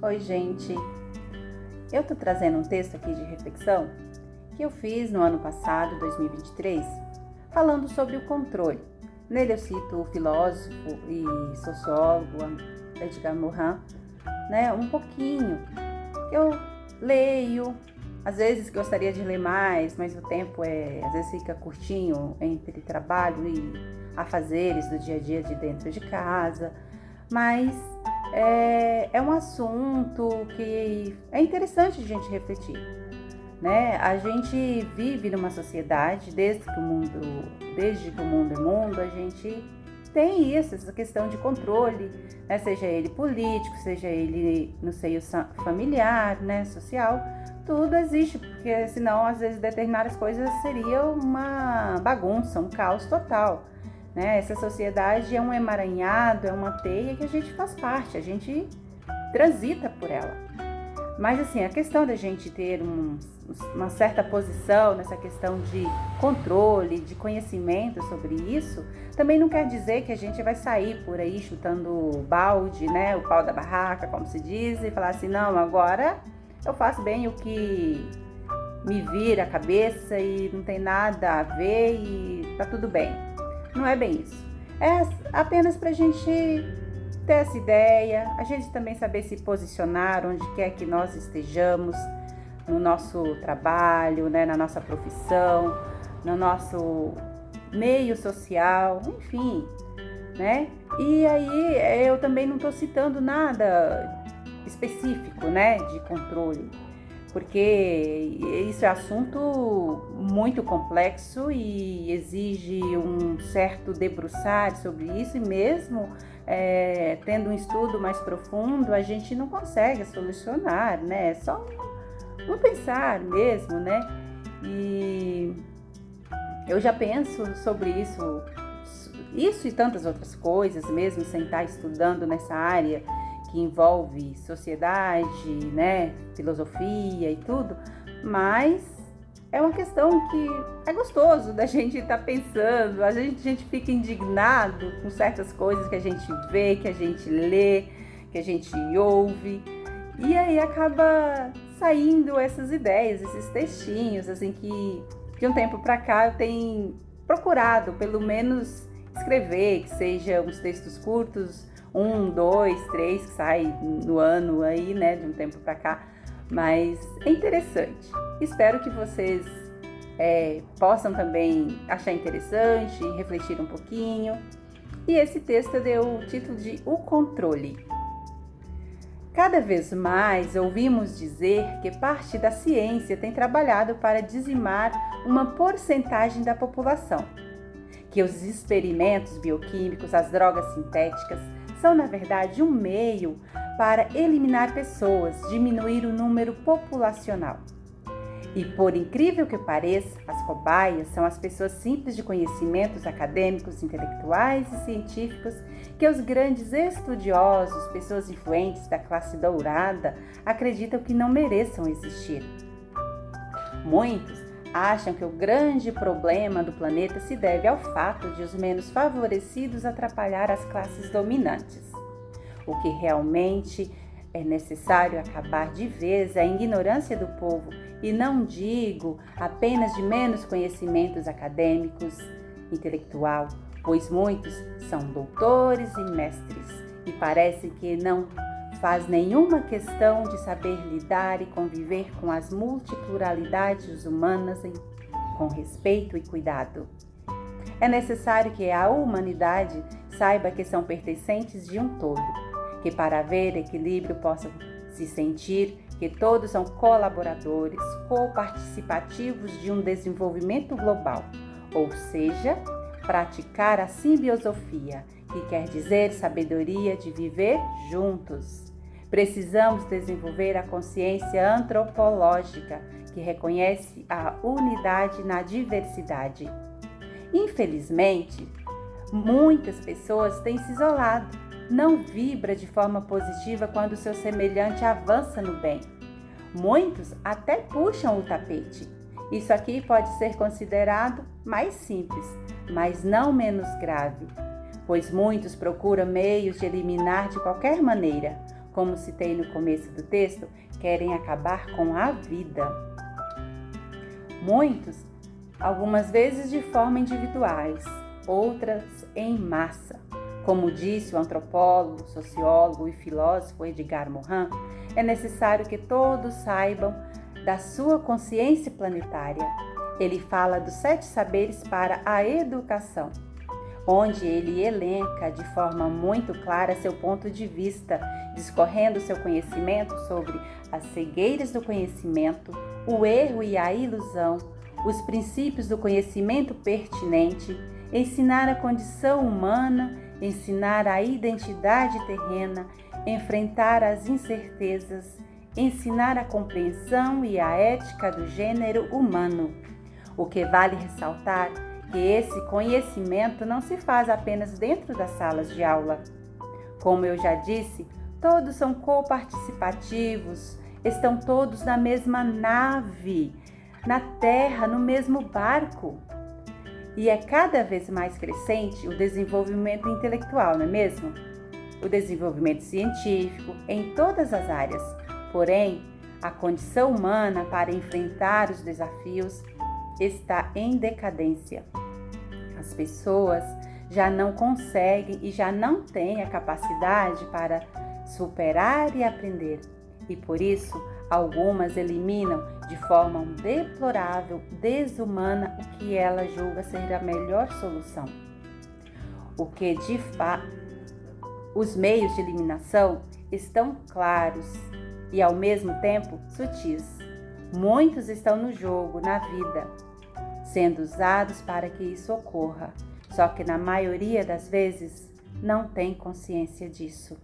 Oi, gente. Eu tô trazendo um texto aqui de reflexão que eu fiz no ano passado, 2023, falando sobre o controle. Nele eu cito o filósofo e sociólogo Edgar Morin, um pouquinho. Eu leio, às vezes gostaria de ler mais, mas o tempo às vezes fica curtinho entre trabalho e afazeres do dia a dia de dentro de casa, mas é um assunto que é interessante a gente refletir, né? A gente vive numa sociedade, desde que o mundo é mundo, a gente tem essa questão de controle, né? Seja ele político, seja ele no seio familiar, né? Social, tudo existe, porque senão às vezes determinadas coisas seria uma bagunça, um caos total. Essa sociedade é um emaranhado, é uma teia que a gente faz parte, a gente transita por ela. Mas assim, a questão da gente ter uma certa posição nessa questão de controle, de conhecimento sobre isso, também não quer dizer que a gente vai sair por aí chutando balde, o pau da barraca, como se diz, e falar assim, não, agora eu faço bem o que me vira a cabeça e não tem nada a ver e tá tudo bem. Não é bem isso. É apenas para a gente ter essa ideia, a gente também saber se posicionar onde quer que nós estejamos, no nosso trabalho, na nossa profissão, no nosso meio social, enfim, E aí eu também não estou citando nada específico, de controle, porque isso é assunto muito complexo e exige um certo debruçar sobre isso, e mesmo tendo um estudo mais profundo, a gente não consegue solucionar, É só um pensar mesmo, E eu já penso sobre isso e tantas outras coisas, mesmo sem estar estudando nessa área que envolve sociedade, filosofia e tudo, mas é uma questão que é gostoso da gente estar pensando, a gente fica indignado com certas coisas que a gente vê, que a gente lê, que a gente ouve, e aí acaba saindo essas ideias, esses textinhos, assim, que de um tempo para cá eu tenho procurado, pelo menos, escrever, que sejam uns textos curtos, 1, 2, 3 que sai no ano aí, de um tempo para cá, mas é interessante. Espero que vocês possam também achar interessante, refletir um pouquinho. E esse texto deu o título de O Controle. Cada vez mais ouvimos dizer que parte da ciência tem trabalhado para dizimar uma porcentagem da população, que os experimentos bioquímicos, as drogas sintéticas, são, na verdade, um meio para eliminar pessoas, diminuir o número populacional. E, por incrível que pareça, as cobaias são as pessoas simples de conhecimentos acadêmicos, intelectuais e científicos que os grandes estudiosos, pessoas influentes da classe dourada, acreditam que não mereçam existir. Muitos acham que o grande problema do planeta se deve ao fato de os menos favorecidos atrapalhar as classes dominantes. O que realmente é necessário acabar de vez é a ignorância do povo, e não digo apenas de menos conhecimentos acadêmicos, intelectual, pois muitos são doutores e mestres, e parece que não faz nenhuma questão de saber lidar e conviver com as multipluralidades humanas com respeito e cuidado. É necessário que a humanidade saiba que são pertencentes de um todo, que para haver equilíbrio possam se sentir que todos são colaboradores, coparticipativos de um desenvolvimento global, ou seja, praticar a simbiosofia, que quer dizer sabedoria de viver juntos. Precisamos desenvolver a consciência antropológica, que reconhece a unidade na diversidade. Infelizmente, muitas pessoas têm se isolado, não vibra de forma positiva quando seu semelhante avança no bem. Muitos até puxam o tapete. Isso aqui pode ser considerado mais simples, mas não menos grave, pois muitos procuram meios de eliminar de qualquer maneira, como citei no começo do texto, querem acabar com a vida. Muitos, algumas vezes de forma individuais, outras em massa. Como disse o antropólogo, sociólogo e filósofo Edgar Morin, é necessário que todos saibam da sua consciência planetária. Ele fala dos 7 saberes para a educação, onde ele elenca de forma muito clara seu ponto de vista, discorrendo seu conhecimento sobre as cegueiras do conhecimento, o erro e a ilusão, os princípios do conhecimento pertinente, ensinar a condição humana, ensinar a identidade terrena, enfrentar as incertezas, ensinar a compreensão e a ética do gênero humano. O que vale ressaltar que esse conhecimento não se faz apenas dentro das salas de aula. Como eu já disse, todos são coparticipativos, estão todos na mesma nave, na Terra, no mesmo barco. E é cada vez mais crescente o desenvolvimento intelectual, não é mesmo? O desenvolvimento científico em todas as áreas. Porém, a condição humana para enfrentar os desafios está em decadência. As pessoas já não conseguem e já não têm a capacidade para superar e aprender. E por isso, algumas eliminam de forma deplorável, desumana, o que ela julga ser a melhor solução. Os meios de eliminação estão claros e ao mesmo tempo sutis. Muitos estão no jogo, na vida, sendo usados para que isso ocorra, só que na maioria das vezes não tem consciência disso.